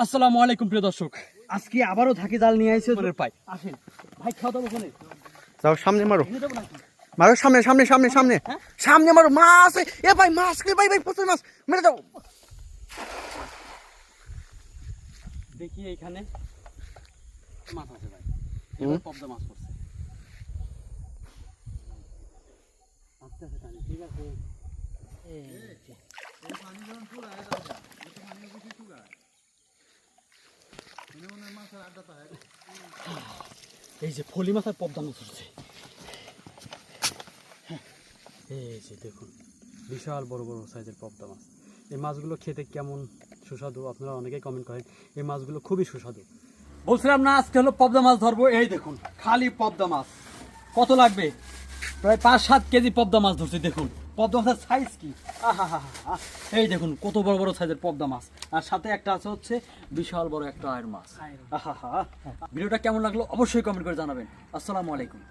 আসসালামু আলাইকুম প্রিয় দর্শক, আজকে আবারও ধাকি জাল নিয়ে আইছে মনের পাই আসেন ভাই, খাওয়া দাওয়া ওখানে যাও সামনে মারো, নিয়ে যাবো নাকি? মারো সামনে সামনে সামনে সামনে হ্যাঁ? সামনে মারো। মাছ এ ভাই, মাছ রে ভাই, ভাই প্রচুর মাছ, মেরে দাও। দেখি এইখানে মাছ আছে ভাই, এবার পদ্মা মাছ পড়ছে। আস্তে আস্তে টানি, ঠিক আছে? এই যে ফলি মাছ আর পদ্মা মাছ উঠছে। এই যে দেখুন, বিশাল বড় বড় সাইজের পদ্মা মাছ। এই মাছগুলো খেতে কেমন সুস্বাদু আপনারা অনেকেই কমেন্ট করেন। এই মাছগুলো খুবই সুস্বাদু। বলছিলাম না আজকে হলো পদ্মা মাছ ধরবো। এই দেখুন খালি পদ্মা মাছ, কত লাগবে? প্রায় 5-7 কেজি পদ্মা মাছ ধরছি। দেখুন পদ্মা মাছের সাইজ কি, আহা হা হা। এই দেখুন কত বড় বড় সাইজের পদ্মা মাছ, আর সাথে একটা আছে হচ্ছে বিশাল বড় একটা আয়ের মাছ। আহা হা। ভিডিওটা কেমন লাগলো অবশ্যই কমেন্ট করে জানাবেন। আসসালামু আলাইকুম।